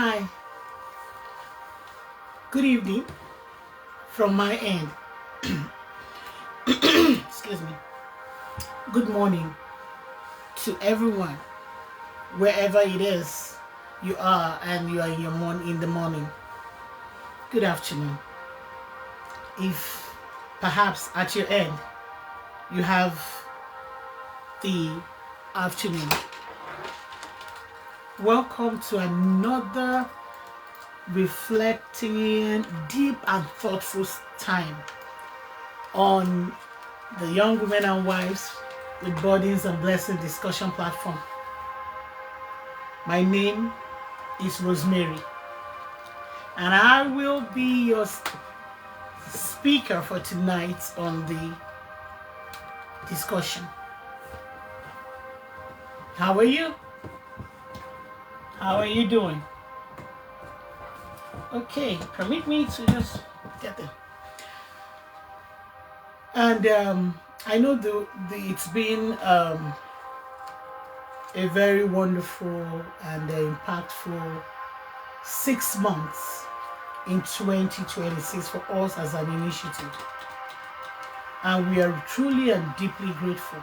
Hi, good evening from my end. Excuse me. Good morning to everyone, wherever it is you are and you are in in the morning. Good afternoon. If perhaps at your end you have the afternoon. Welcome to another reflecting, deep and thoughtful time on the Young Women and Wives with Burdens and Blessings discussion platform. My name is Rosemary, and I will be your speaker for tonight on the discussion. How are you? How are you doing? Okay, permit me to just get there. And I know it's been a very wonderful and impactful 6 months in 2026 for us as an initiative. And we are truly and deeply grateful.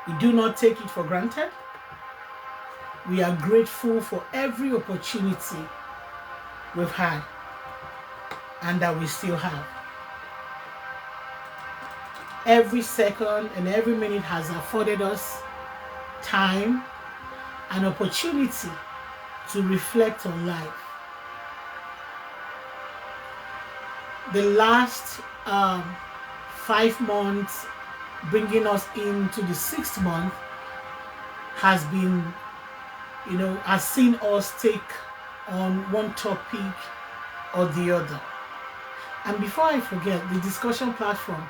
We do not take it for granted. We are grateful for every opportunity we've had and that we still have. Every second and every minute has afforded us time and opportunity to reflect on life. The last 5 months, bringing us into the 6th month, has been, has seen us take on one topic or the other. And before I forget, the discussion platform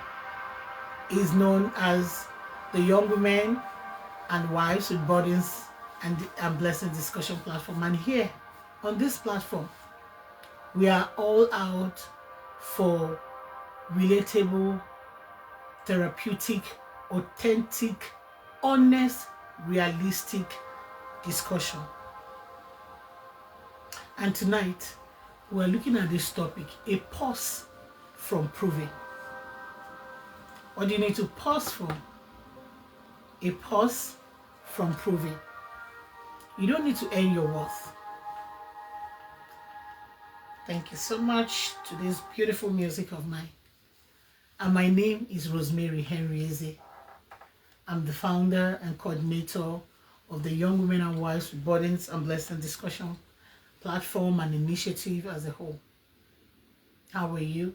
is known as the Young Women and Wives with Burdens and Blessings discussion platform. And here on this platform, we are all out for relatable, therapeutic, authentic, honest, realistic discussion. And tonight, we're looking at this topic, a pause from proving. What do you need to pause from? A pause from proving. You don't need to earn your worth. Thank you so much to this beautiful music of mine. And my name is Rosemary Henry-eze. I'm the founder and coordinator of the Young Women and Wives with Burdens and Blessings discussion platform and initiative as a whole. How are you?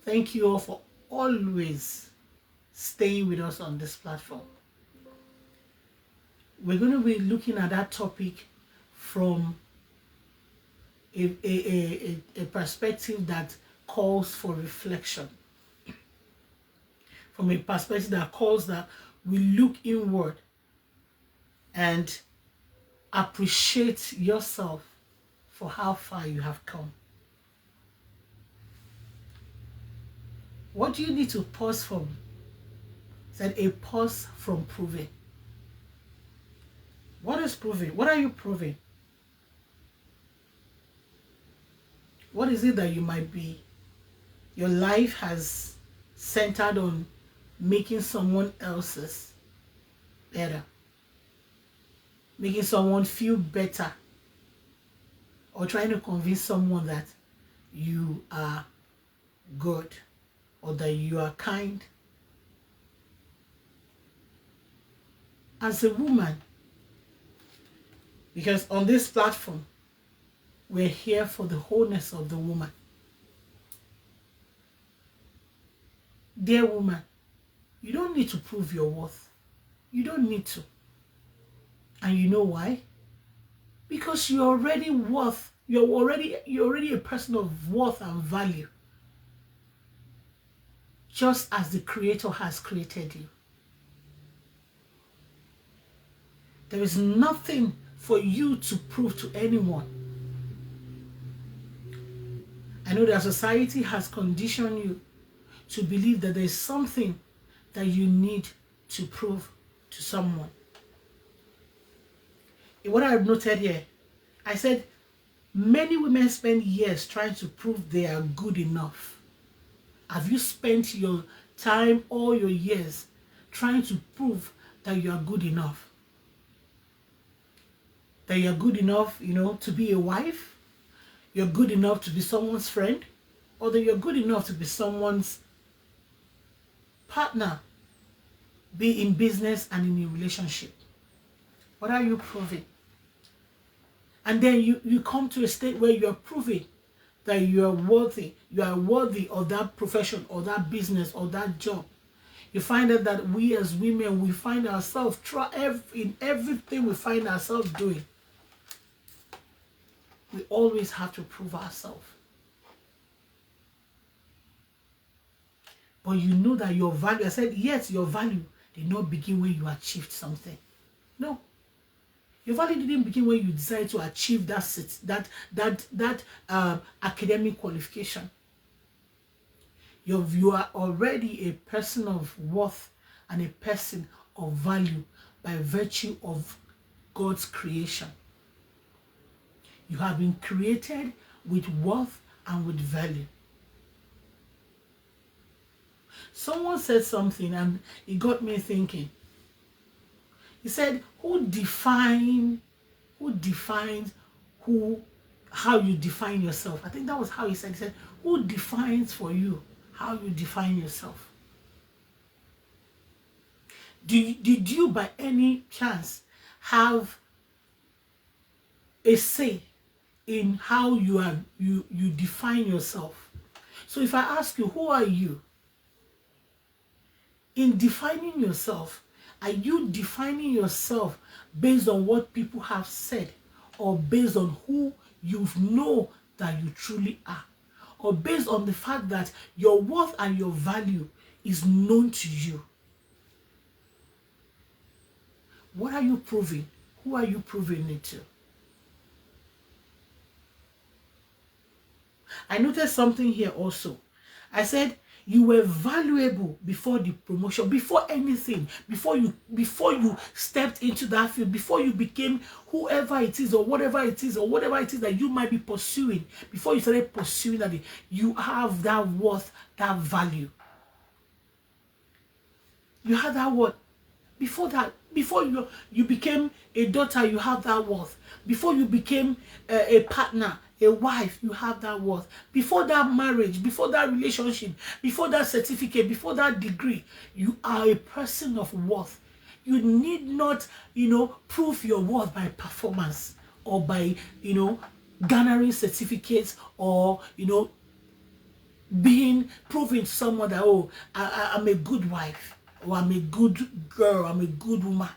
Thank you all for always staying with us on this platform. We're going to be looking at that topic from a perspective that calls for reflection. From a perspective that calls that we look inward and appreciate yourself for how far you have come. What do you need to pause from? Said a pause from proving. What is proving? What are you proving? What is it that you might be? Your life has centered on making someone else's better, making someone feel better, or trying to convince someone that you are good or that you are kind. As a woman, because on this platform, we're here for the wholeness of the woman. Dear woman, you don't need to prove your worth. You don't need to. And you know why? Because you're already a person of worth and value. Just as the Creator has created you. There is nothing for you to prove to anyone. I know that society has conditioned you to believe that there's something that you need to prove to someone. What I've noted here I said, many women spend years trying to prove they are good enough. Have you spent your time, all your years, trying to prove that you are good enough? That you're good enough, to be a wife? You're good enough to be someone's friend? Or that you're good enough to be someone's partner, be in business and in a relationship? What are you proving? And then you come to a state where you are proving that you are worthy of that profession or that business or that job. You find out that we as women, we find ourselves in everything we find ourselves doing. We always have to prove ourselves. But you know that your value, I said, yes, your value did not begin when you achieved something. No. Your value didn't begin when you decided to achieve that academic qualification. You are already a person of worth and a person of value by virtue of God's creation. You have been created with worth and with value. Someone said something and it got me thinking. He said, who defines how you define yourself? I think that was how he said. He said, who defines for you how you define yourself? Did you by any chance have a say in how you define yourself? So if I ask you, who are you? In defining yourself, are you defining yourself based on what people have said, or based on who you know that you truly are, or based on the fact that your worth and your value is known to you? What are you proving? Who are you proving it to? I noticed something here also. I said, you were valuable before the promotion, before anything, before you stepped into that field, before you became whoever it is or whatever it is that you might be pursuing. Before you started pursuing that, you have that worth, that value. You had that worth. Before that, before you became a daughter, you have that worth. Before you became a partner, a wife, you have that worth. Before that marriage, before that relationship, before that certificate, before that degree, you are a person of worth. You need not, prove your worth by performance or by, garnering certificates or, proving to someone that, oh, I'm a good wife, or I'm a good girl, I'm a good woman,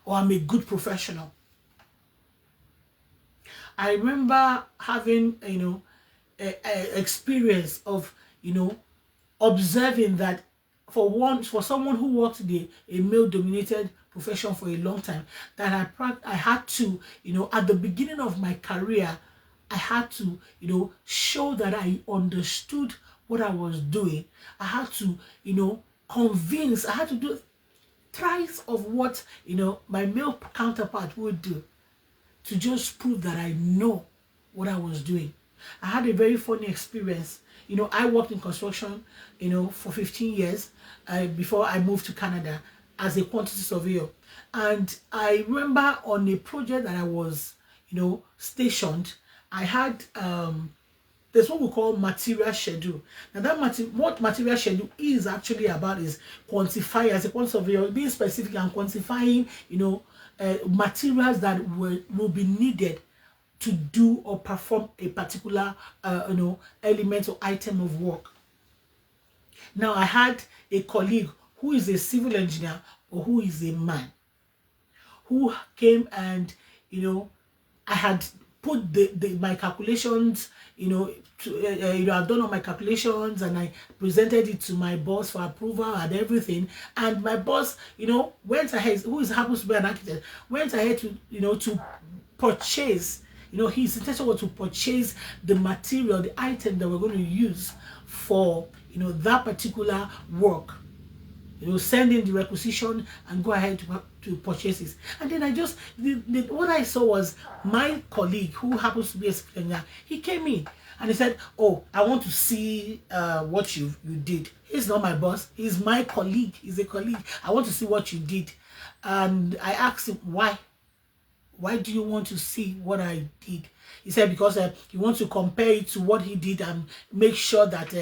or I'm a good professional. I remember having, a experience of, observing that for someone who worked in a male-dominated profession for a long time, that I had to, at the beginning of my career, I had to, show that I understood what I was doing. I had to, convince. I had to do thrice of what, my male counterpart would do, to just prove that I know what I was doing. I had a very funny experience. I worked in construction, for 15 years before I moved to Canada as a quantity surveyor. And I remember on a project that I was, stationed, I had there's what we call material schedule. Now what material schedule is actually about is quantifying, as a quantity surveyor, being specific and quantifying, materials that will be needed to do or perform a particular element or item of work. Now I had a colleague who is a civil engineer, or who is a man, who came and I had put my calculations, I've done all my calculations, and I presented it to my boss for approval and everything. And my boss, went ahead, happens to be an architect, went ahead to, to purchase, his intention was to purchase the material, the item that we're going to use for, that particular work. send in the requisition and go ahead to purchase it. And then I just, what I saw was my colleague, who happens to be a secretary, he came in and he said, oh, I want to see what you did. He's not my boss, he's my colleague, he's a colleague. I want to see what you did. And I asked him, why do you want to see what I did? He said because he wants to compare it to what he did and make sure that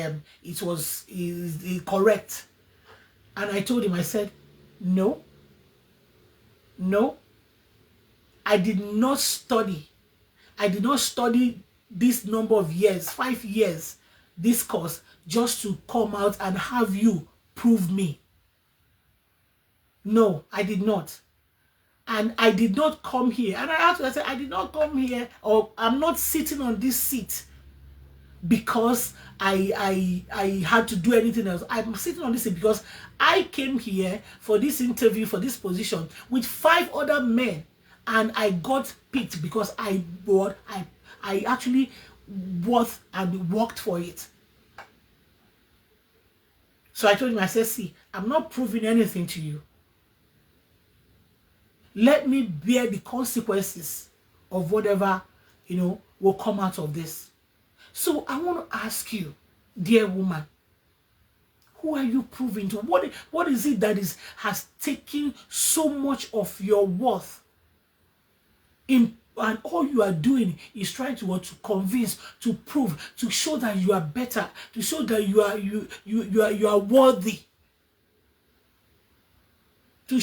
it was correct. And I told him, I said, no, I did not study. I did not study this number of years, 5 years, this course, just to come out and have you prove me. No, I did not. And I did not come here. And I said, I did not come here, or I'm not sitting on this seat because I had to do anything else. I'm sitting on this seat because I came here for this interview, for this position, with 5 other men, and I got picked because I actually worked and worked for it. So I told him, I said, see, I'm not proving anything to you. Let me bear the consequences of whatever, will come out of this. So I want to ask you, dear woman, who are you proving to? What is it that has taken so much of your worth? And all you are doing is trying to convince, to prove, to show that you are better, to show that you are worthy. To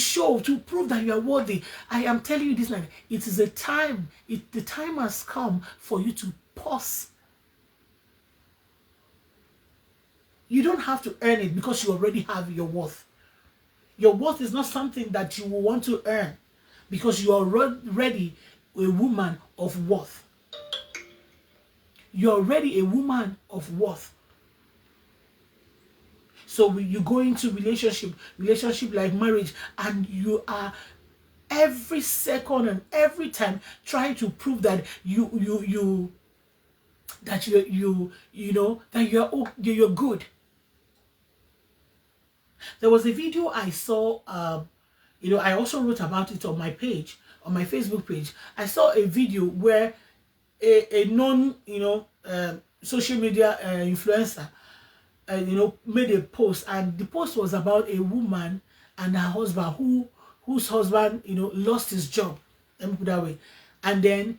prove that you are worthy. I am telling you this now. It is the time has come for you to pause. You don't have to earn it because you already have your worth. Your worth is not something that you will want to earn because you are already a woman of worth. You're already a woman of worth. So you go into relationship like marriage, and you are every second and every time trying to prove that you're good. There was a video I saw, I also wrote about it on my page, on my Facebook page. I saw a video where a non, social media influencer, made a post, and the post was about a woman and her husband whose husband, lost his job. Let me put it that way. And then,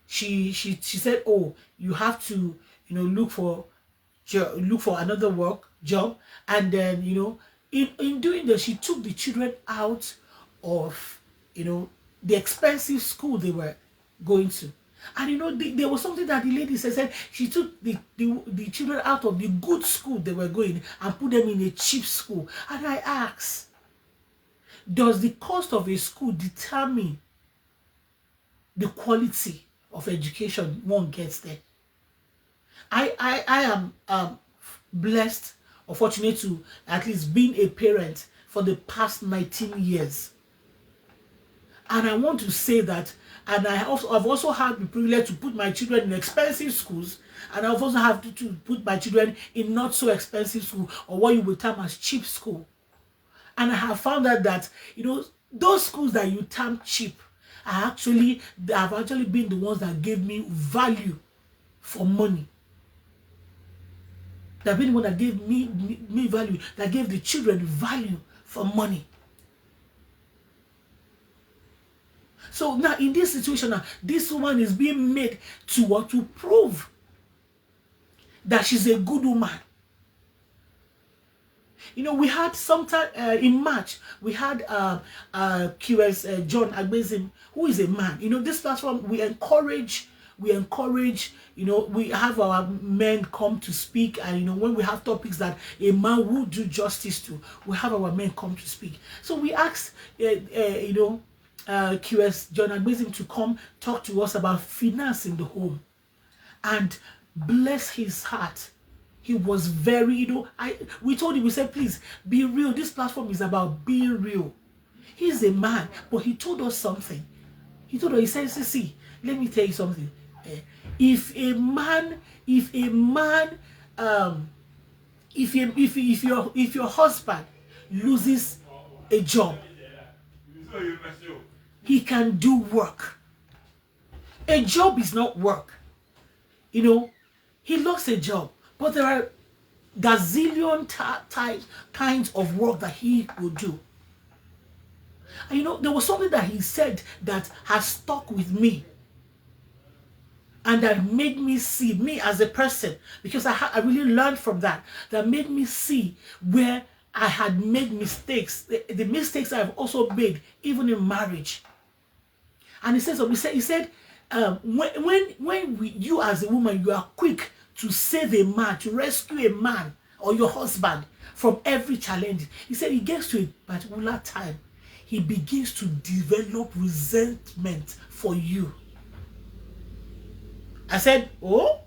she said, oh, you have to, look for another job. And then, in doing that, she took the children out of, the expensive school they were going to. And there was something that the lady said she took the children out of the good school they were going and put them in a cheap school. And I asked, does the cost of a school determine the quality of education one gets there? I am blessed or fortunate to at least being a parent for the past 19 years. And I want to say that, and I've also had the privilege to put my children in expensive schools, and I've also had to put my children in not so expensive school, or what you would term as cheap school. And I have found out that, those schools that you term cheap have actually been the ones that gave me value for money. They've been the ones that gave me value, that gave the children value for money. So now in this situation, this woman is being made to prove that she's a good woman. We had sometime in March, we had QS John Agbezim, who is a man. This platform, we encourage, we have our men come to speak, and when we have topics that a man will do justice to, we have our men come to speak. So we asked QS John Agbezim to come talk to us about finance in the home. And bless his heart, he was very, we told him, we said, please be real. This platform is about being real. He's a man, but he told us something. He said, see, let me tell you something. If a man if your husband loses a job, he can do work. A job is not work. You know, he lost a job, but there are gazillion types kinds of work that he will do. And you know, there was something that he said that has stuck with me, and that made me see me as a person, because I really learned from that. That made me see where I had made mistakes, the mistakes I've also made even in marriage. And he said, when you as a woman, you are quick to save a man, to rescue a man or your husband from every challenge. He said it gets to a particular time, he begins to develop resentment for you. I said, oh?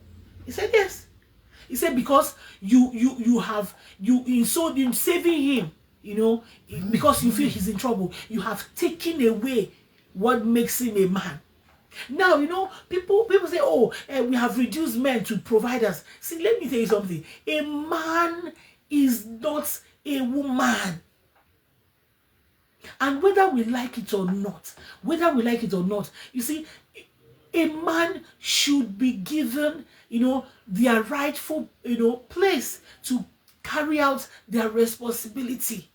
He said, yes. He said, because you in saving him, you know, because you feel he's in trouble, you have taken away what makes him a man. Now, you know, people say, oh, we have reduced men to providers. See, let me tell you something. A man is not a woman. And whether we like it or not, you see, a man should be given, you know, their rightful, you know, place to carry out their responsibility.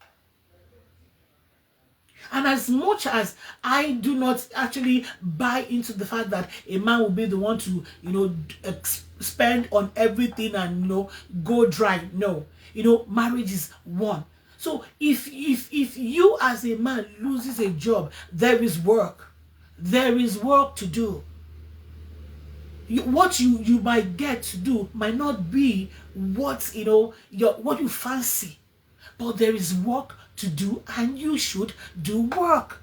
And as much as I do not actually buy into the fact that a man will be the one to, you know, spend on everything and, you know, go dry. No, you know, marriage is one. So if you as a man loses a job, there is work. There is work to do. What you might get to do might not be what, you know, what you fancy, but there is work to do, and you should do work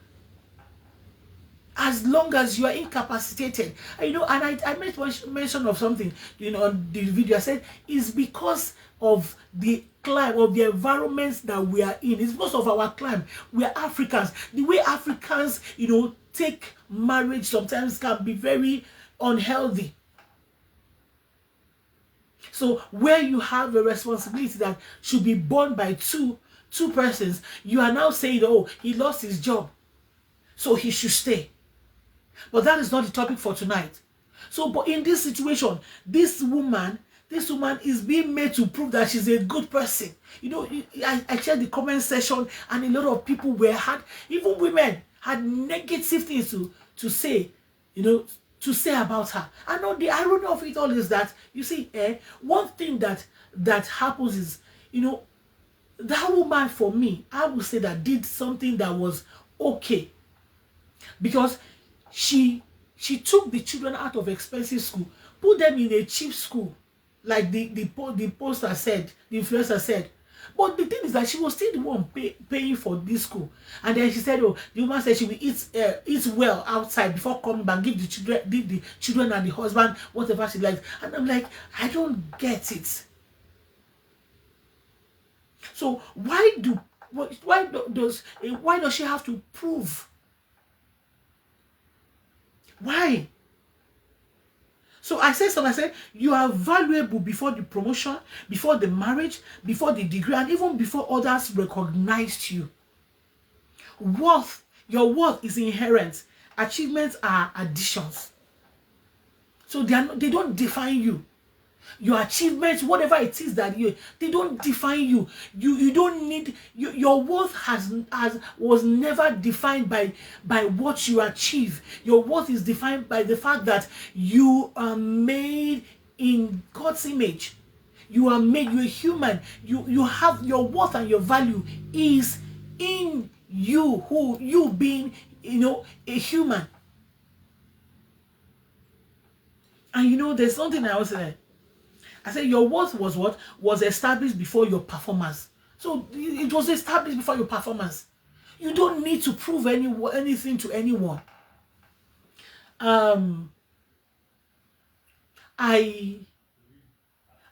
as long as you are incapacitated. And, you know, and I made mention of something, you know, on the video. I said it's because of the climate, of the environments that we are in. It's because of our climate. We are Africans. The way Africans, you know, take marriage sometimes can be very unhealthy. So where you have a responsibility that should be borne by two persons, you are now saying, oh, he lost his job, so he should stay. But that is not the topic for tonight. So, but in this situation, this woman is being made to prove that she's a good person. You know, I checked the comment section, and a lot of people even women had negative things to say, you know, to say about her. And now the irony of it all is that, you see, one thing that happens is, you know, that woman, for me, I would say that did something that was okay, because she took the children out of expensive school, put them in a cheap school, like the poster said, the influencer said. But the thing is that she was still the one paying for this school. And then she said, oh, the woman said she will eat well outside before coming back, give the children and the husband whatever she likes. And I'm like, I don't get it. So why does she have to prove? Why? So I said, you are valuable before the promotion, before the marriage, before the degree, and even before others recognized you. Your worth is inherent. Achievements are additions. So they don't define you. Your achievements, whatever it is that they don't define you. You don't need your worth was never defined by what you achieve. Your worth is defined by the fact that you are made in God's image. You are made, you're human. You have your worth, and your value is in you being, you know, a human. And you know, there's something I also said. I said your worth was what? Was established before your performance. So it was established before your performance. You don't need to prove anything to anyone. I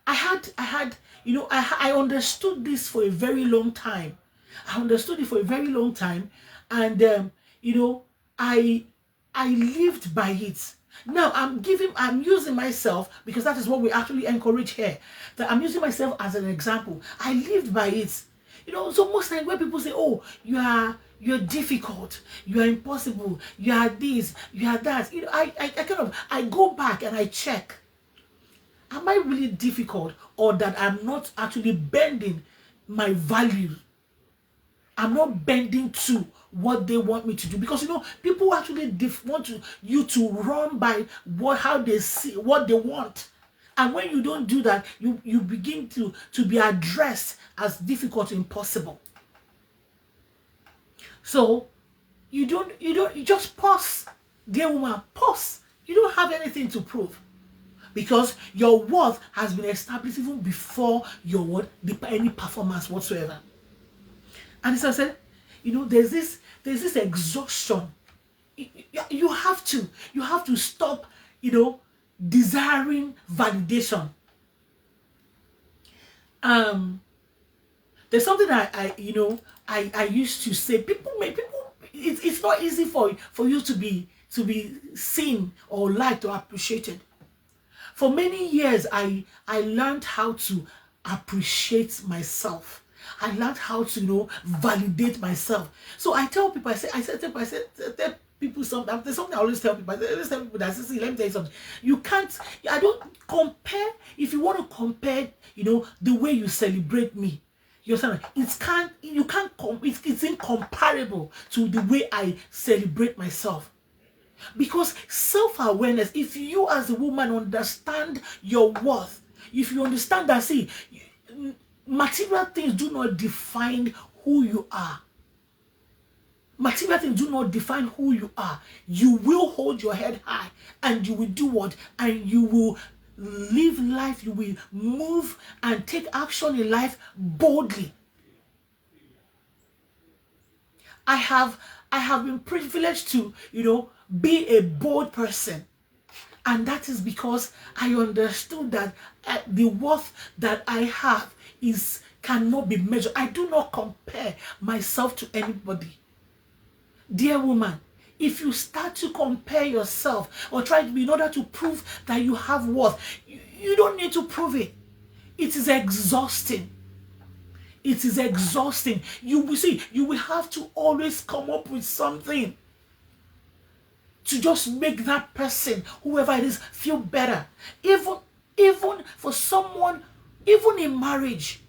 had, you know, I understood this for a very long time. I understood it for a very long time, and you know, I lived by it. Now I'm using myself, because that is what we actually encourage here. That I'm using myself as an example. I lived by it. So most times when people say, oh, you're difficult, you are impossible, you are this, you are that, I go back and I check. Am I really difficult, or that I'm not actually bending my values? I'm not bending to what they want me to do, because people actually want you to run by how they see what they want, and when you don't do that, you begin to be addressed as difficult, impossible. So you just pause, dear woman, pause. You don't have anything to prove, because your worth has been established even before your word, any performance whatsoever. And as I said, there's this exhaustion. You have to stop, desiring validation. There's something I used to say. It's not easy for you to be seen or liked or appreciated. For many years, I learned how to appreciate myself. I learned how to, validate myself. So I tell people, I tell people something. There's something I always tell people. I always tell people that, see, let me tell you something. You can't, I don't compare. If you want to compare, the way you celebrate me, you understand? It's incomparable to the way I celebrate myself. Because self-awareness, if you as a woman understand your worth, if you understand that, see, material things do not define who you are. Material things do not define who you are. You will hold your head high, and you will do what? And you will live life, you will move and take action in life boldly. I have been privileged to, be a bold person. And that is because I understood that the worth that I have cannot be measured. I do not compare myself to anybody. Dear woman, if you start to compare yourself or try to in order to prove that you have worth, you don't need to prove it. It is exhausting. It is exhausting. You will see, you will have to always come up with something to just make that person, whoever it is, feel better. Even for someone, even in marriage,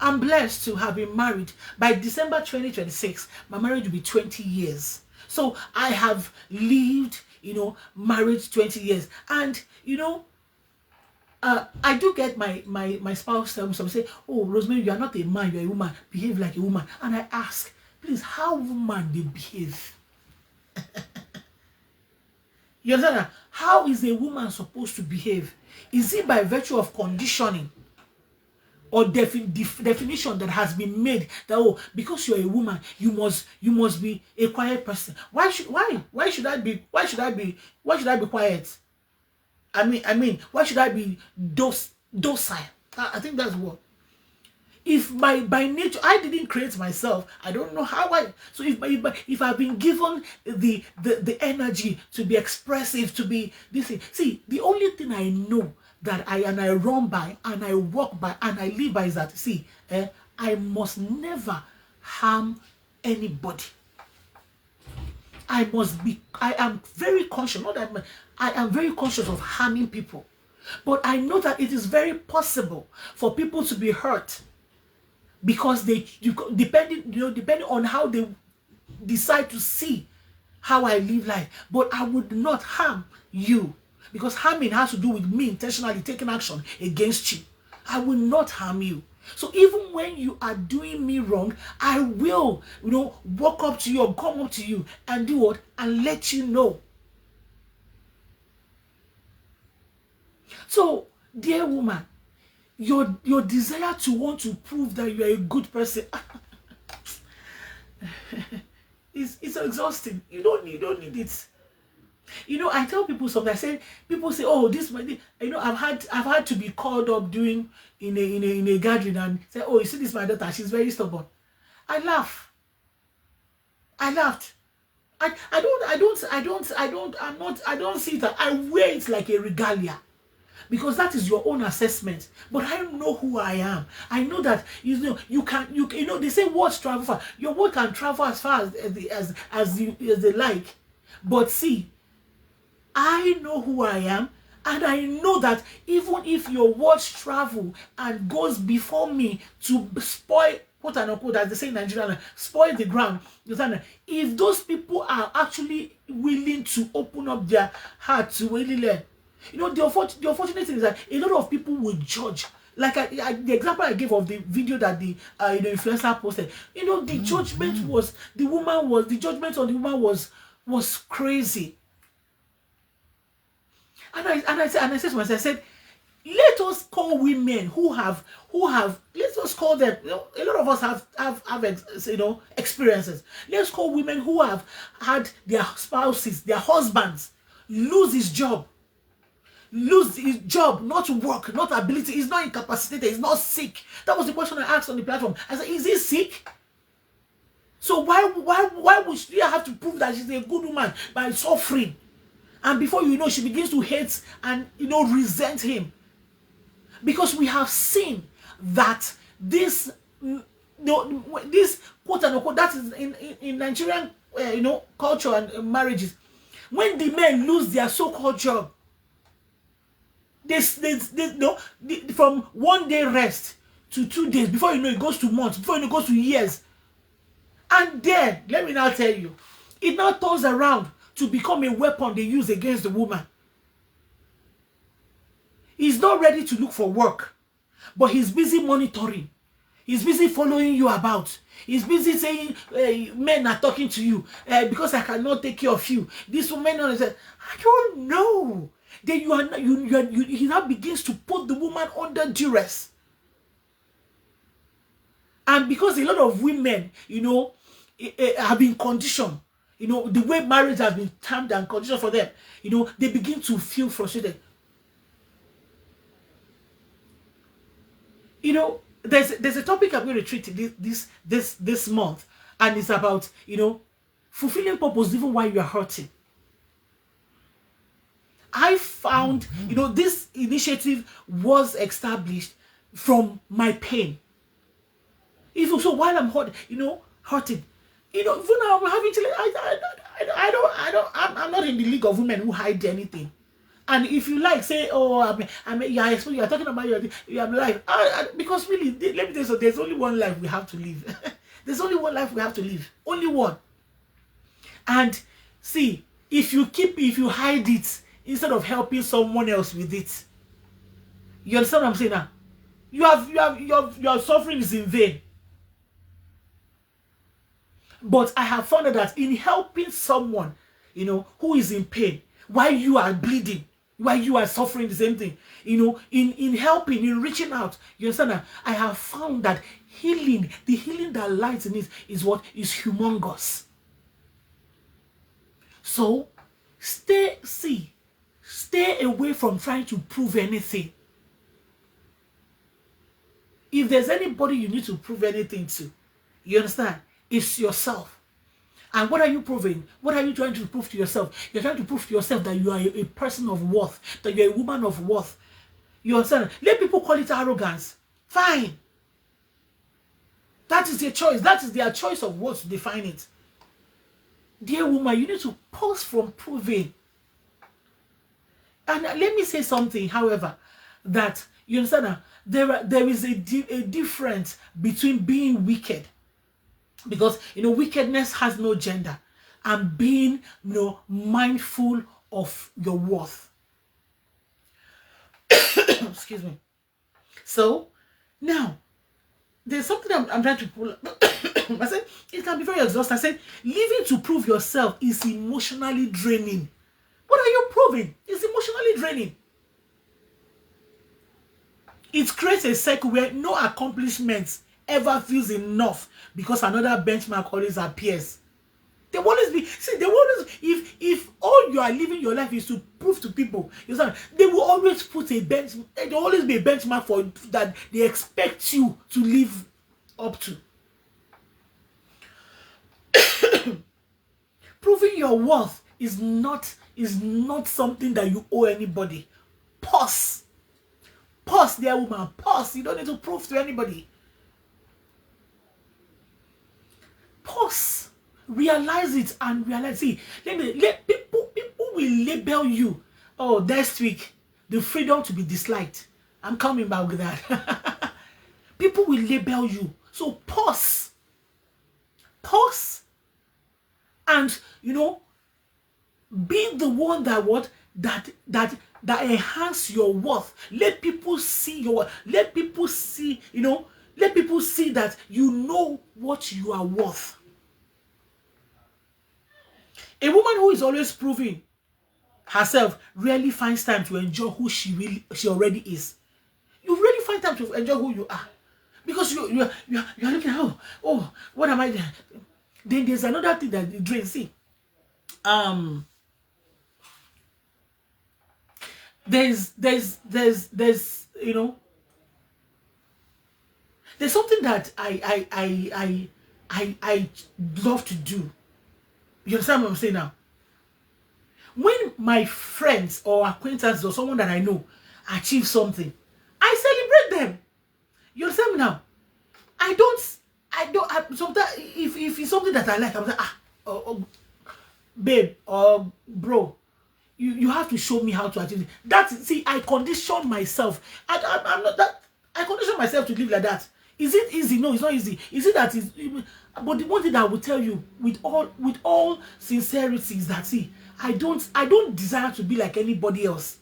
I'm blessed to have been married. By December 2026, my marriage will be 20 years. So I have lived, marriage 20 years. And, I do get my spouse tell me something, say, oh, Rosemary, you are not a man, you are a woman. Behave like a woman. And I ask, please, how woman they behave? You understand? How is a woman supposed to behave? Is it by virtue of conditioning or definition that has been made that, oh, because you're a woman, you must be a quiet person? Why should I be quiet? I mean, why should I be docile? I think that's what. If by nature I didn't create myself, I don't know how I. So if I've been given the energy to be expressive, to be this thing. See, the only thing I know that I run by and I walk by and I live by is that, see, I must never harm anybody. I am very conscious, not that I am very conscious of harming people. But I know that it is very possible for people to be hurt because depending on how they decide to see how I live life. But I would not harm you, because harming has to do with me intentionally taking action against you. I will not harm you. So even when you are doing me wrong, I will, walk up to you or come up to you and do what? And let you know. So, dear woman, your desire to want to prove that you are a good person it's exhausting. You don't need it. I tell people something. People say, oh, this, I've had to be called up doing in a gathering and say, oh, you see this, my daughter, she's very stubborn. I laugh. I laughed. I don't see that. I wear it like a regalia because that is your own assessment. But I know who I am. I know that you know they say words travel far. Your word can travel as far as they like. But see, I know who I am, and I know that even if your words travel and goes before me to spoil, quote and unquote, as they say in Nigeria, spoil the ground, if those people are actually willing to open up their heart to really learn, the unfortunate thing is that a lot of people will judge. Like the example I gave of the video that the influencer posted, the judgment was the judgment on the woman was crazy. And I said to myself, I said, let us call women who have let us call them, a lot of us have experiences. Let's call women who have had their spouses, their husbands lose his job, not work, not ability. He's not incapacitated, he's not sick. That was the question I asked on the platform. I said, is he sick? So why would she have to prove that she's a good woman by suffering? And before you know, she begins to hate and resent him. Because we have seen that this quote unquote, that is in Nigerian culture and marriages, when the men lose their so-called job, they from 1 day rest to 2 days, before it goes to months, before it goes to years. And then let me now tell you, it now turns around to become a weapon they use against the woman. He's not ready to look for work, but he's busy monitoring. He's busy following you about. He's busy saying, men are talking to you because I cannot take care of you. This woman said, I don't know. Then he now begins to put the woman under duress. And because a lot of women, have been conditioned, the way marriage has been termed and conditioned for them, they begin to feel frustrated. There's a topic I'm going to treat this month, and it's about fulfilling purpose even while you are hurting. I found this initiative was established from my pain. Even so, while I'm hurting, even now I'm having to. I'm not in the league of women who hide anything. And if you like say, oh, you're talking about your life, because really, let me tell you, so there's only one life we have to live. There's only one life we have to live, only one. And see, if you hide it instead of helping someone else with it, you understand what I'm saying now? Your suffering is in vain. But I have found that in helping someone, who is in pain, while you are bleeding, while you are suffering the same thing, in helping, in reaching out, you understand that? I have found that the healing that lies in it is what is humongous. So, stay away from trying to prove anything. If there's anybody you need to prove anything to, you understand? It's yourself. And what are you proving? What are you trying to prove to yourself? You're trying to prove to yourself that you are a person of worth, that you're a woman of worth. You understand? Let people call it arrogance. Fine. That is their choice. That is their choice of words to define it. Dear woman, you need to pause from proving. And let me say something, however, that you understand, there is a difference between being wicked, because wickedness has no gender, and being mindful of your worth. Excuse me. So now there's something I'm trying to pull up. I said it can be very exhausting. I said living to prove yourself is emotionally draining. What are you proving? It's emotionally draining. It creates a cycle where no accomplishments ever feels enough because another benchmark always appears. There will always be, if all you are living your life is to prove to people, they will always put there will always be a benchmark for that they expect you to live up to. Proving your worth is not something that you owe anybody. Pause. Pause there, woman. Pause. You don't need to prove to anybody. Pause. Realize it and realize. See, let people will label you. Oh, next week, the freedom to be disliked. I'm coming back with that. People will label you. So pause. Pause. And be the one that enhance your worth. Let people see your, let people see, let people see that you know what you are worth. A woman who is always proving herself rarely finds time to enjoy who she already is. You really find time to enjoy who you are, because you're looking at, oh, what am I doing? Then there's another thing that you drains. See, there's there's something that I love to do. You understand what I'm saying now? When my friends or acquaintances or someone that I know achieve something, I celebrate them. You understand me now? I don't sometimes if it's something that I like, I'm like, babe or bro, you have to show me how to achieve it. See, I condition myself. I'm not that. I condition myself to live like that. Is it easy? No, it's not easy. Is it that is? But the one thing that I will tell you with all sincerity is that, see, I don't desire to be like anybody else.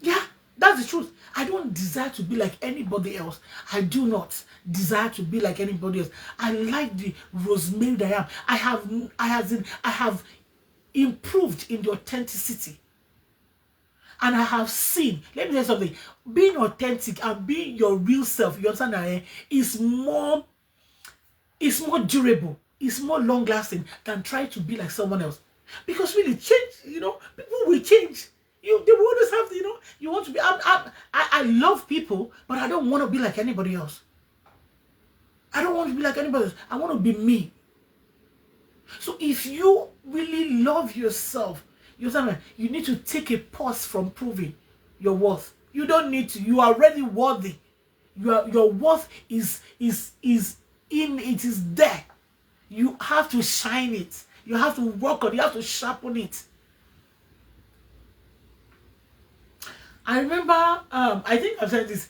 Yeah, that's the truth. I don't desire to be like anybody else. I do not desire to be like anybody else. I like the Rosemary that I am. I have improved in the authenticity. And I have seen, let me tell you something, being authentic and being your real self, you understand that, is more durable, it's more long lasting than trying to be like someone else. Because really, change, people will change. They will always have, you want to be, I love people, but I don't want to be like anybody else. I don't want to be like anybody else. I want to be me. So if you really love yourself, you need to take a pause from proving your worth. You don't need to. You are already worthy. Your worth is there. You have to shine it. You have to work on it. You have to sharpen it. I remember, I think I've said this.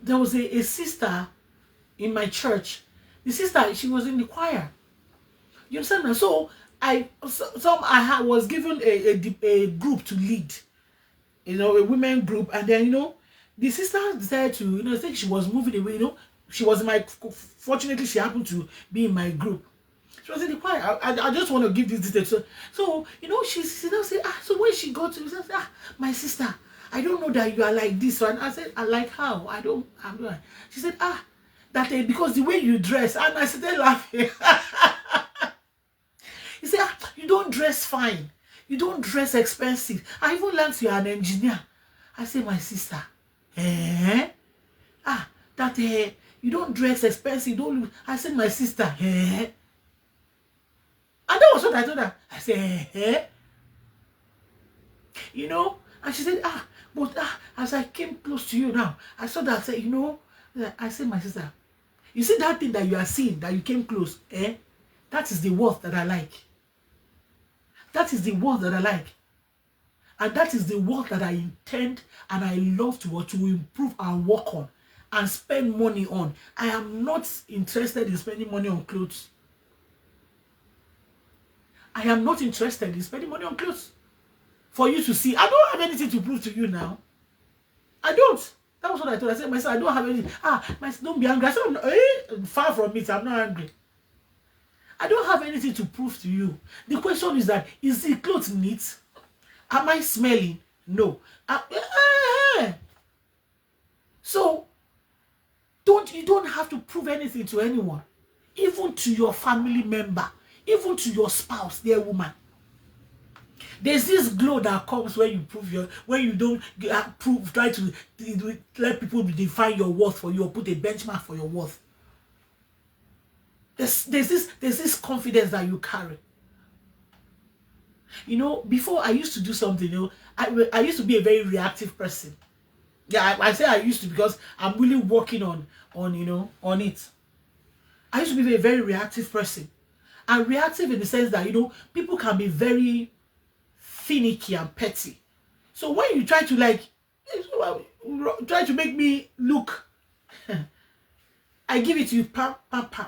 There was a sister in my church. The sister, she was in the choir. You understand? So I was given a group to lead, a women group, and then the sister decided to, I think she was moving away. She was in my. Fortunately, she happened to be in my group. She was in the choir. I just want to give this detail. So she now say, so when she got to, she said, my sister, I don't know that you are like this. And I said, I like how? I'm doing. She said, that because the way you dress, and I started laughing. He said, you don't dress fine. You don't dress expensive. I even learned you are an engineer. I said, my sister, that you don't dress expensive. Don't. I said, my sister, And that was what I told her. I said, and she said, but as I came close to you now, I saw that, I said, my sister, you see that thing that you are seeing, that you came close, that is the worth that I like. That is the worth that I like. And that is the work that I intend and I love to improve and work on and spend money on. I am not interested in spending money on clothes. I am not interested in spending money on clothes. For you to see, I don't have anything to prove to you now. I don't. That was what I told her. I said, myself, I don't have anything. Myself, don't be angry. I said, far from it, I'm not angry. I don't have anything to prove to you. The question is that, is the clothes neat? Am I smelling? No. So, you don't have to prove anything to anyone. Even to your family member. Even to your spouse, dear woman. There's this glow that comes when you when you don't try to let people define your worth for you or put a benchmark for your worth. There's this confidence that you carry. You know, before I used to do something, you know, I used to be a very reactive person. Yeah, I say I used to because I'm really working on you know, on it. I used to be a very reactive person. And reactive in the sense that, you know, people can be very finicky and petty. So when you try to like try to make me look, I give it to you, pam, pam, pam.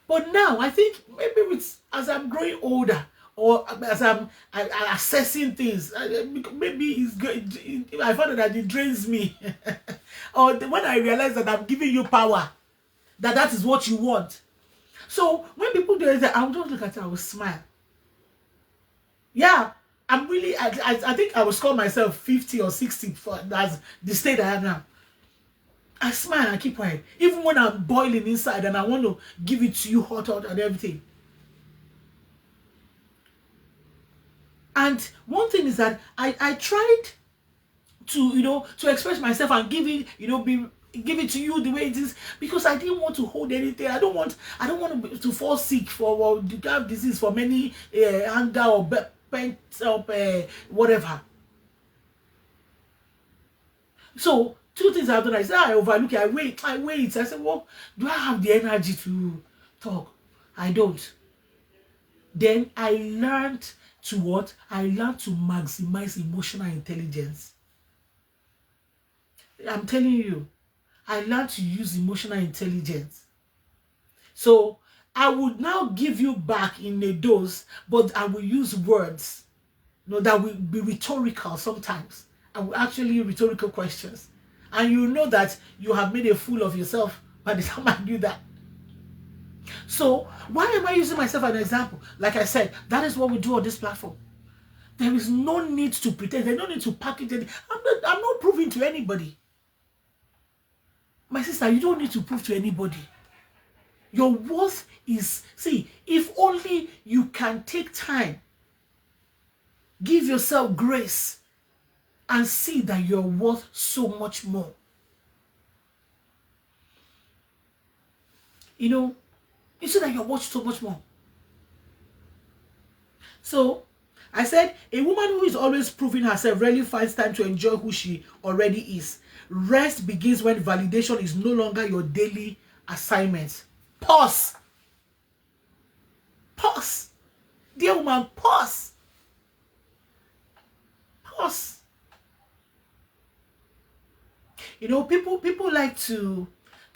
But now I think maybe with as I'm growing older, or as I'm assessing things, maybe it's good. I found that it drains me, or when I realize that I'm giving you power, that is what you want. So when people do it, I will just look at it, I will smile. Yeah, I'm really. I think I will score myself 50 or 60 for that's the state I am now. I smile and I keep quiet. Even when I'm boiling inside and I want to give it to you hot and everything. And one thing is that I tried to, you know, to express myself and give it, you know, give it to you the way it is, because I didn't want to hold anything. I don't want to fall sick for or to have disease from any anger or pent up whatever. So two things I've done. I said I overlook it. I wait. I said, well, do I have the energy to talk? I don't. Then I learned to what? I learned to maximize emotional intelligence. I'm telling you, I learned to use emotional intelligence. So I would now give you back in a dose, but I will use words, you know, that will be rhetorical sometimes. I will actually rhetorical questions. And you know that you have made a fool of yourself by the time I do that. So why am I using myself as an example? Like I said, that is what we do on this platform. There is no need to pretend. There's no need to package it. I'm not proving to anybody. My sister, you don't need to prove to anybody. Your worth is, see, if only you can take time, give yourself grace, and see that you're worth so much more. You know, you see that you're worth so much more. So, I said, a woman who is always proving herself rarely finds time to enjoy who she already is. Rest begins when validation is no longer your daily assignment. Pause. Pause. Dear woman, pause. Pause. You know, people like to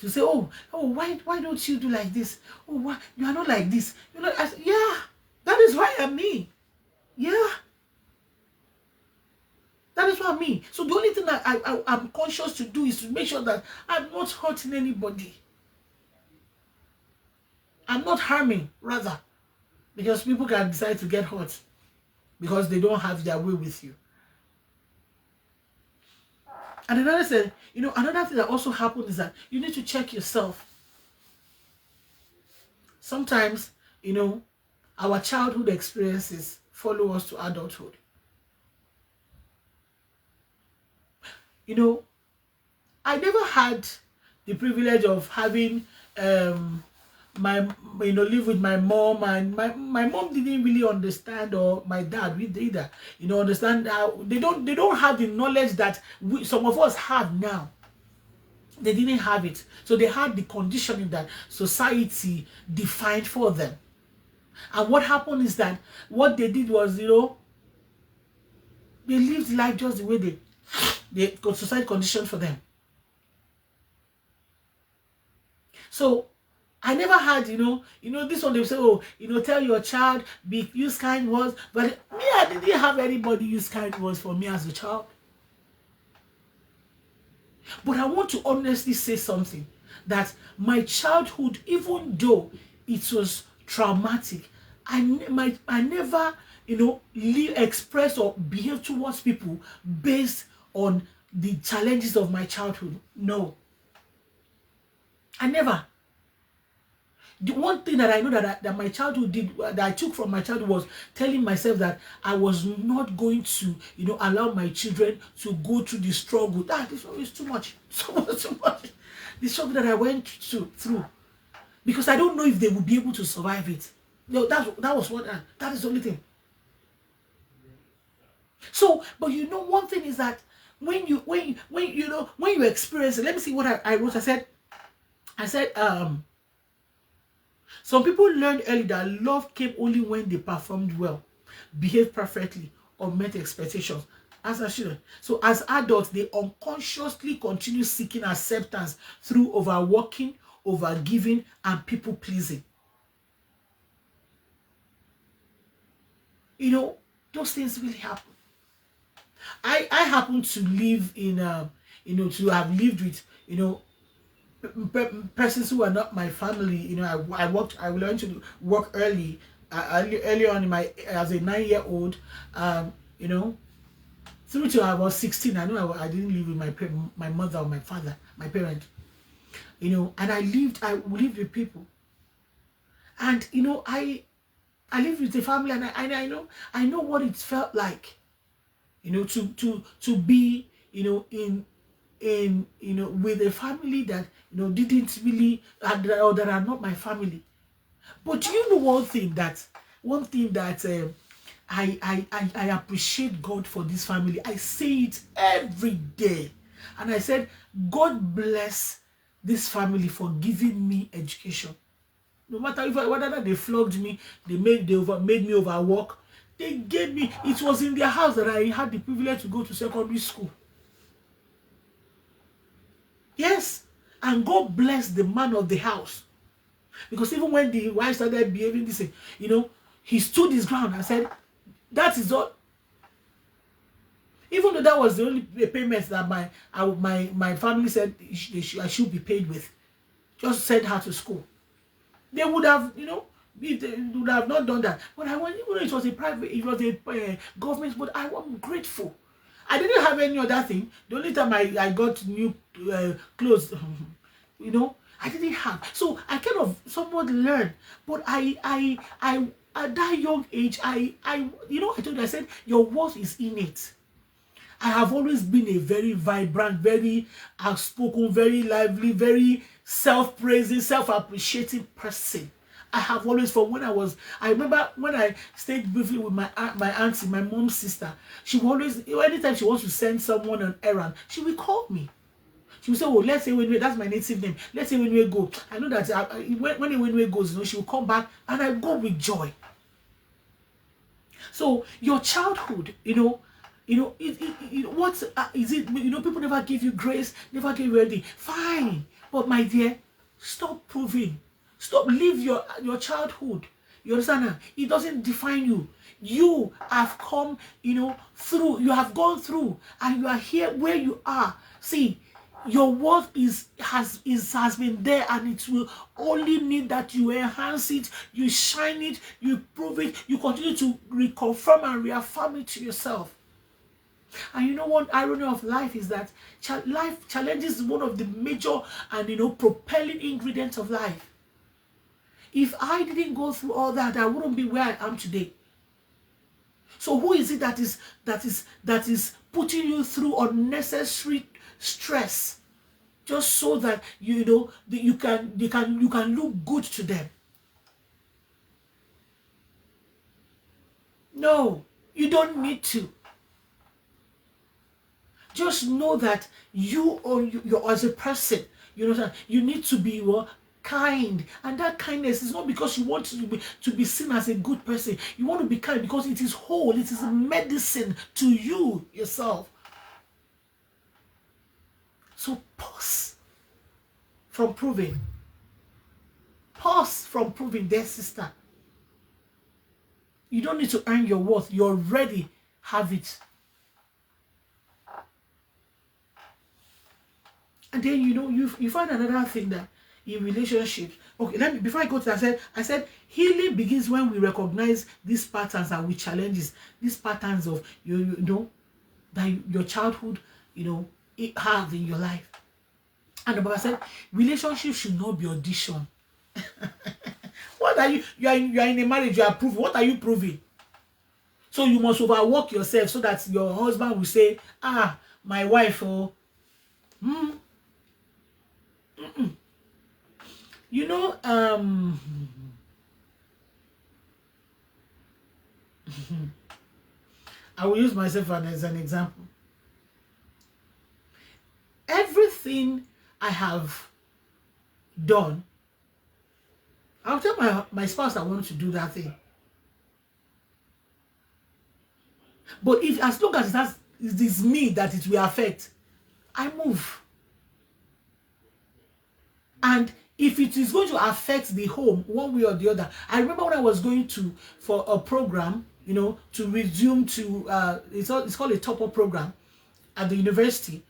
say, oh, why don't you do like this? Oh, why you are not like this? You know, yeah, that is why I'm me. Yeah. That is what I mean. So the only thing that I'm conscious to do is to make sure that I'm not hurting anybody. I'm not harming, rather. Because people can decide to get hurt because they don't have their way with you. And another thing, you know, another thing that also happens is that you need to check yourself. Sometimes, you know, our childhood experiences follow us to adulthood. You know, I never had the privilege of having my, you know, live with my mom, and my mom didn't really understand, or my dad either, you know, understand how they don't have the knowledge that some of us have now. They didn't have it. So they had the conditioning that society defined for them. And what happened is that what they did was, you know, they lived life just the way they society conditioned for them. So I never had, you know, this one they say, oh, you know, tell your child, use kind words. But me, I didn't have anybody use kind words for me as a child. But I want to honestly say something, that my childhood, even though it was traumatic, I never, you know, express or behave towards people based on the challenges of my childhood. No. I never. The one thing that I know that my childhood did, that I took from my childhood, was telling myself that I was not going to, you know, allow my children to go through the struggle. This is too much. So much. The struggle that I went through. Because I don't know if they would be able to survive it. No, that was what, that is the only thing. So, but you know, one thing is that when you experience it, let me see what I wrote. I said, some people learned early that love came only when they performed well, behaved perfectly, or met expectations. As a student. So as adults, they unconsciously continue seeking acceptance through overworking, overgiving, and people pleasing. You know, those things really happen. I happen to live in to have lived with persons who are not my family. I learned to work early on in my as a 9-year-old. You know, through to I was 16. I know I didn't live with my mother or my father, my parent. And I lived with people, and I lived with the family, and I know what it felt like, to be, with a family that didn't really, or that are not my family. But you know one thing that I appreciate God for this family. I say it every day, and I said, God bless this family for giving me education. No matter whether they flogged me, made me overwork, they gave me. It was in their house that I had the privilege to go to secondary school. Yes, and God bless the man of the house, because even when the wife started behaving this way, he stood his ground and said, "That is all." Even though that was the only payment that my family said I should be paid with, just send her to school. They would have, if they would have not done that. But I want, even though it was a private, it was a government, but I am grateful. I didn't have any other thing. The only time I got new clothes, I didn't have. So I kind of somewhat learned. But I at that young age, I told you, I said, your worth is innate. I have always been a very vibrant, very outspoken, very lively, very self-praising, self-appreciating person. I have always, from when I remember when I stayed briefly with my auntie, my mom's sister. She will always, anytime she wants to send someone an errand, she will call me. She will say, "Oh, let's say when that's my native name. Let's say when we go." I know that when we goes, she will come back, and I go with joy. So your childhood, what is it? People never give you grace, never give you anything. Fine, but my dear, stop proving. Stop. Live your childhood. You understand? Now? It doesn't define you. You have come, through. You have gone through, and you are here where you are. See, your worth has been there, and it will only need that you enhance it, you shine it, you prove it, you continue to reconfirm and reaffirm it to yourself. And you know what irony of life is that life challenges is one of the major and propelling ingredients of life. If I didn't go through all that, I wouldn't be where I am today. So who is it that is putting you through unnecessary stress just so that you can look good to them? No, you don't need to. Just know that you as a person, you need to be kind, and that kindness is not because you want to be seen as a good person. You want to be kind because it is whole, it is medicine to you yourself. So pause from proving. Pause from proving, dear sister. You don't need to earn your worth. You already have it. And then you find another thing that in relationships. Okay, before I go to that, I said healing begins when we recognize these patterns and we challenges these patterns of that your childhood it has in your life. And the Bible said relationships should not be audition. What are you? You are in a marriage. You are proving. What are you proving? So you must overwork yourself so that your husband will say, "Ah, my wife, oh." You know, I will use myself as an example. Everything I have done, I'll tell my spouse I want to do that thing. But if, as long as it is me that it will affect, I move. And if it is going to affect the home one way or the other, I remember when I was going for a program, you know, to resume to it's called a top-up program at the university.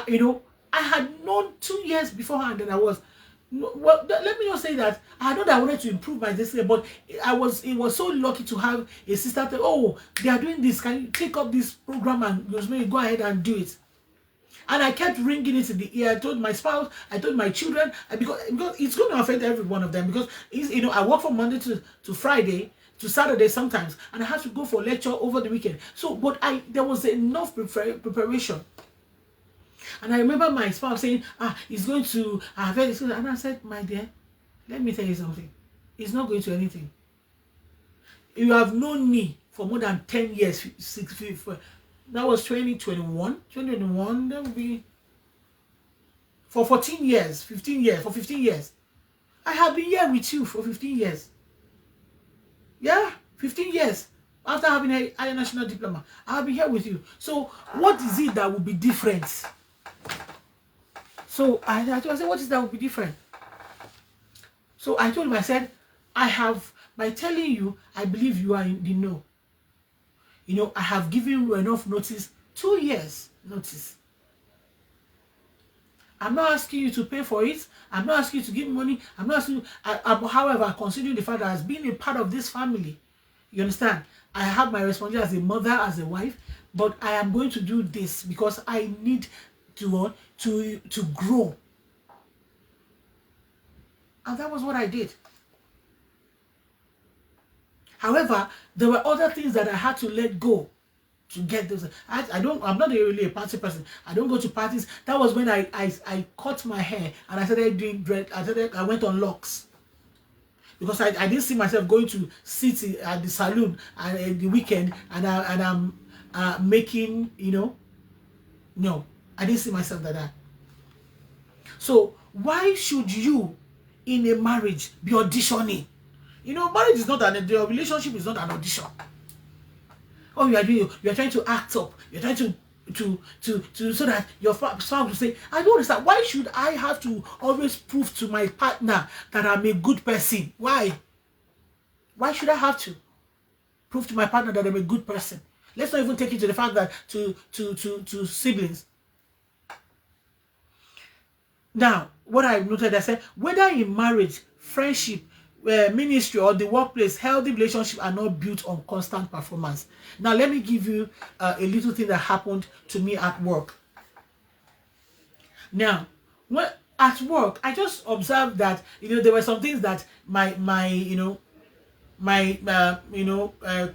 You know, I had known 2 years beforehand that I was, well, let me just say that I know that I wanted to improve my destiny, but it was so lucky to have a sister that, oh, they are doing this, can you take up this program and Rosemary, go ahead and do it. And I kept ringing it in the ear. I told my spouse, I told my children, because it's going to affect every one of them, because you know, I work from Monday to Friday to Saturday sometimes, and I have to go for lecture over the weekend. So, but there was enough preparation. And I remember my spouse saying, he's going to affect this. And I said, my dear, let me tell you something. It's not going to anything. You have known me for more than 10 years, that was 2021. 2021, that would be for 14 years, 15 years, for 15 years. I have been here with you for 15 years. Yeah, 15 years. After having a higher national diploma, I have been here with you. So what is it that will be different? So I said, what is that will be different? So I told him, I said, by telling you, I believe you are in the know. You know, I have given you enough notice, 2 years notice. I'm not asking you to pay for it. I'm not asking you to give me money. I'm not asking you, however, considering the fact that as being a part of this family, you understand, I have my responsibility as a mother, as a wife, but I am going to do this because I need to grow. And that was what I did. However, there were other things that I had to let go to get those. I'm not really a party person. I don't go to parties. That was when I cut my hair and I started doing dread. I went on locks. Because I didn't see myself going to sit at the salon and the weekend and I'm making, you know. No, I didn't see myself like that. So why should you in a marriage be auditioning? You know, marriage is not the relationship is not an audition. Oh, you are trying to act up. You're trying to so that your spouse will say, I don't understand. Why should I have to always prove to my partner that I'm a good person? Why? Why should I have to prove to my partner that I'm a good person? Let's not even take it to the fact that to siblings. Now, what I noted, I said, whether in marriage, friendship, ministry, or the workplace, healthy relationships are not built on constant performance. Now, let me give you a little thing that happened to me at work. Now, at work, I just observed that, you know, there were some things that my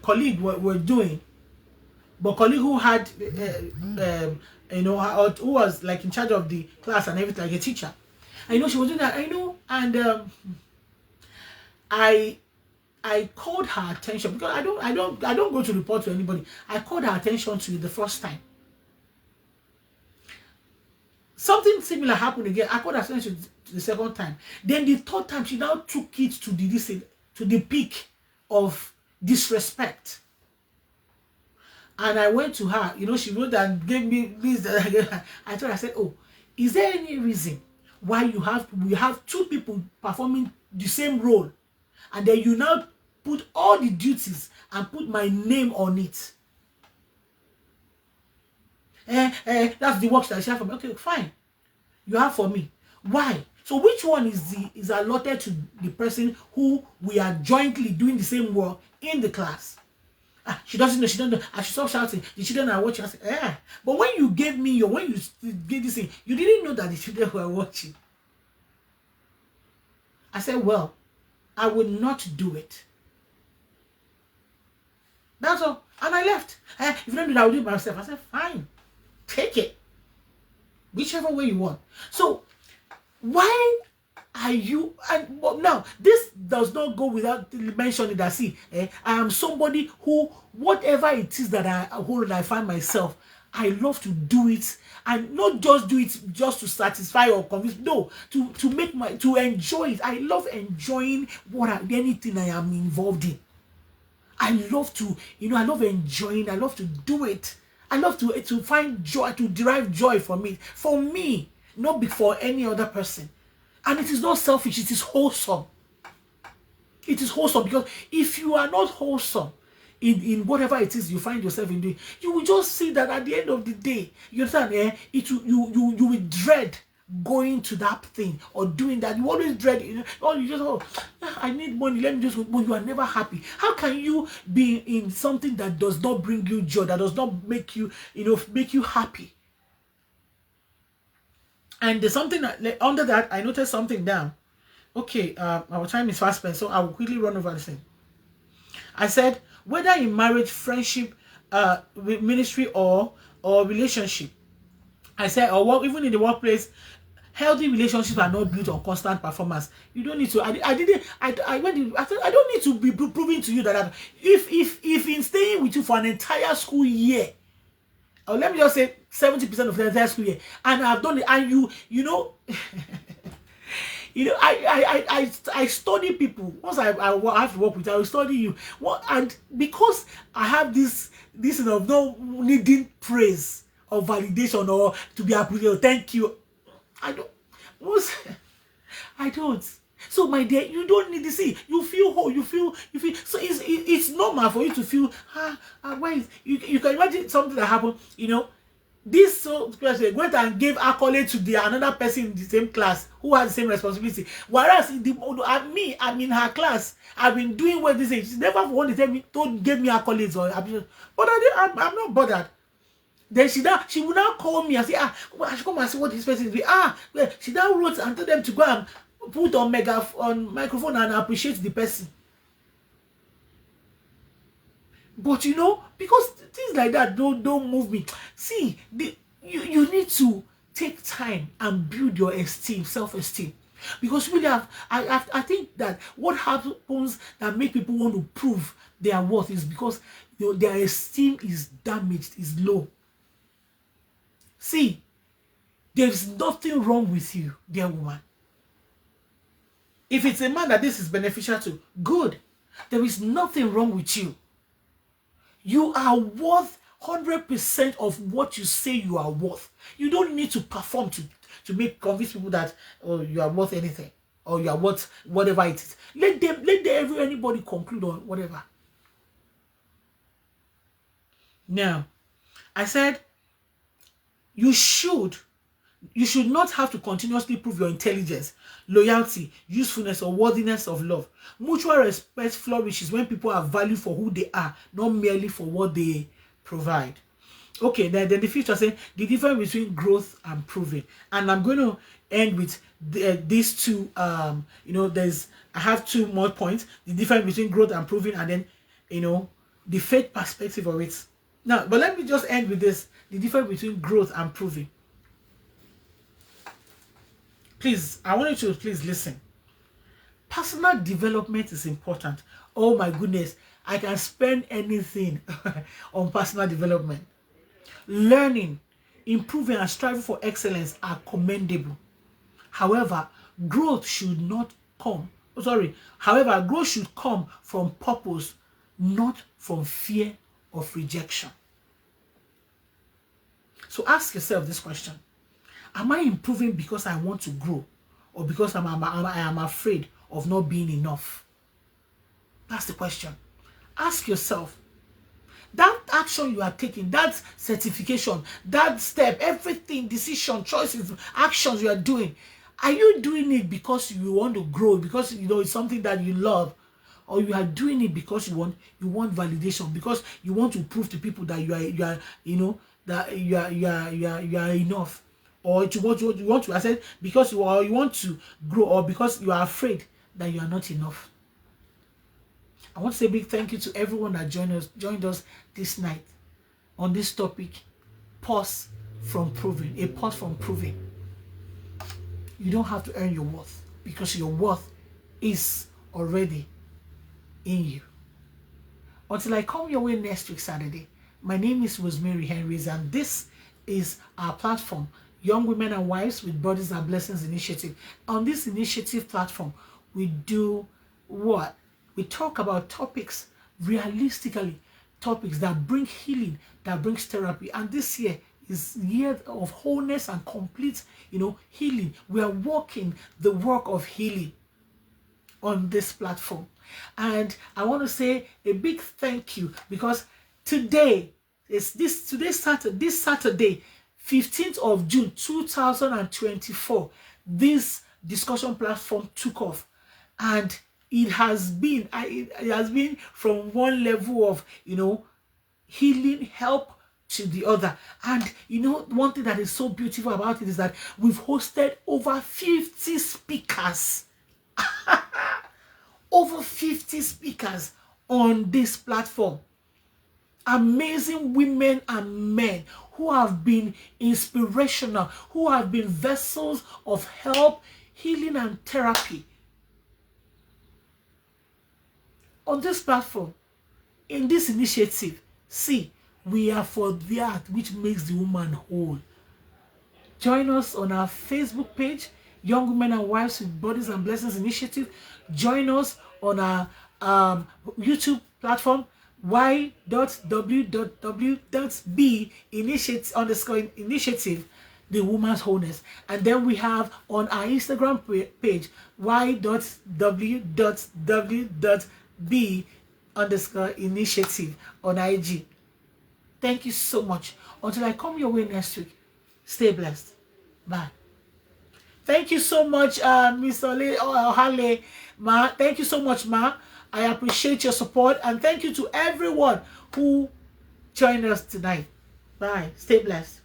colleague were doing, but colleague who had who was like in charge of the class and everything, like a teacher, I know she was doing that, I know, and I called her attention because I don't go to report to anybody. I called her attention to it the first time. Something similar happened again. I called her attention to the second time. Then the third time, she now took it to the peak of disrespect. And I went to her, you know, she wrote and gave me this. I told her, I said, oh, is there any reason why we have two people performing the same role, and then you now put all the duties and put my name on it? That's the work that she have for me. Okay, fine. You have for me. Why? So which one is allotted to the person who we are jointly doing the same work in the class? She doesn't know. She doesn't know. I should stop shouting. The children are watching. I said, But when you gave me when you gave this thing, you didn't know that the children were watching. I said, well, I will not do it. That's all. And I left. If you don't do that, I will do it myself. I said, fine. Take it. Whichever way you want. So, why Are you, and but now this does not go without mentioning that, see, I am somebody who, whatever it is that I find myself, I love to do it, and not just do it just to satisfy or convince. No, to enjoy it. I love enjoying anything I am involved in. I love to, I love enjoying. I love to do it. I love to find joy, to derive joy from it. For me, not for any other person. And it is not selfish. It is wholesome. It is wholesome, because if you are not wholesome in whatever it is you find yourself in doing, you will just see that at the end of the day, you understand, you will dread going to that thing or doing that. You always dread, you just, I need money, let me just go. But you are never happy. How can you be in something that does not bring you joy, that does not make you, make you happy? And there's something that, under that, I noticed something down. Okay, our time is fast spent, so I will quickly run over this thing. I said, whether in marriage, friendship, ministry, or relationship, I said, or work, even in the workplace, healthy relationships are not built on constant performance. You don't need to. I don't need to be proving to you that if in staying with you for an entire school year, or let me just say 70% of the entire school year, and I've done it, and I study people. Once I have to work with you, I will study you. And because I have this of no needing praise or validation or to be appreciated, thank you, I don't. So my dear, you don't need to see. You feel whole. You feel. So it's normal for you to feel. Why is you can imagine something that happened. This person went and gave accolade to another person in the same class who has the same responsibility. Whereas I'm in her class. I've been doing what this is. She never wanted to tell me, don't give me accolades or appreciation. But I'm not bothered. Then she would now call me and say, I should come and see what this person is doing. Well, she now wrote and told them to go and put on microphone and appreciate the person. But because things like that don't move me. See, you need to take time and build your esteem, self-esteem. Because really, I think that what happens that make people want to prove their worth is because their esteem is damaged, is low. See, there's nothing wrong with you, dear woman. If it's a man that this is beneficial to, good. There is nothing wrong with you. You are worth 100% of what you say you are worth. You don't need to perform to convince people that you are worth anything or you are worth whatever it is. Let anybody conclude on whatever. Now, I said you should not have to continuously prove your intelligence, loyalty, usefulness, or worthiness of love. Mutual respect flourishes when people are valued for who they are, not merely for what they provide. Okay, then the future saying the difference between growth and proving. And I'm going to end with these two. I have two more points: the difference between growth and proving, and then the faith perspective of it. Now, but let me just end with this: the difference between growth and proving. Please, I want you to please listen. Personal development is important. Oh my goodness, I can spend anything on personal development. Learning, improving, and striving for excellence are commendable. However, growth should come from purpose, not from fear of rejection. So ask yourself this question. Am I improving because I want to grow, or because I am afraid of not being enough? That's the question. Ask yourself. That action you are taking, that certification, that step, everything, decision, choices, actions you are doing, are you doing it because you want to grow, because it's something that you love, or you are doing it because you want validation, because you want to prove to people that you are enough? Or you want to, I said, because you want to grow, or because you are afraid that you are not enough. I want to say a big thank you to everyone that joined us this night on this topic. Pause from proving. A pause from proving. You don't have to earn your worth. because your worth is already in you. Until I come your way next week, Saturday, my name is Rosemary, Henry-eze, and this is our platform, Young Women and Wives with Bodies and Blessings Initiative. On this initiative platform, we do what? We talk about topics realistically, topics that bring healing, that brings therapy. And this year is year of wholeness and complete, healing. We are walking the work of healing on this platform. And I want to say a big thank you, because today is this Saturday, 15th of June 2024, this discussion platform took off, and it has been from one level of healing help to the other. And one thing that is so beautiful about it is that we've hosted over 50 speakers over 50 speakers on this platform. Amazing women and men who have been inspirational, who have been vessels of help, healing, and therapy. On this platform, in this initiative, see, we are for that which makes the woman whole. Join us on our Facebook page, Young Women and Wives with Bodies and Blessings Initiative. Join us on our YouTube platform, Y.W.W.B initiative, the woman's wholeness. And then we have on our Instagram page, Y.W.W.B_initiative on IG. Thank you so much. Until I come your way next week, stay blessed. Bye. Thank you so much, Miss Ohale, Ma. Thank you so much, Ma. I appreciate your support, and thank you to everyone who joined us tonight. Bye. Stay blessed.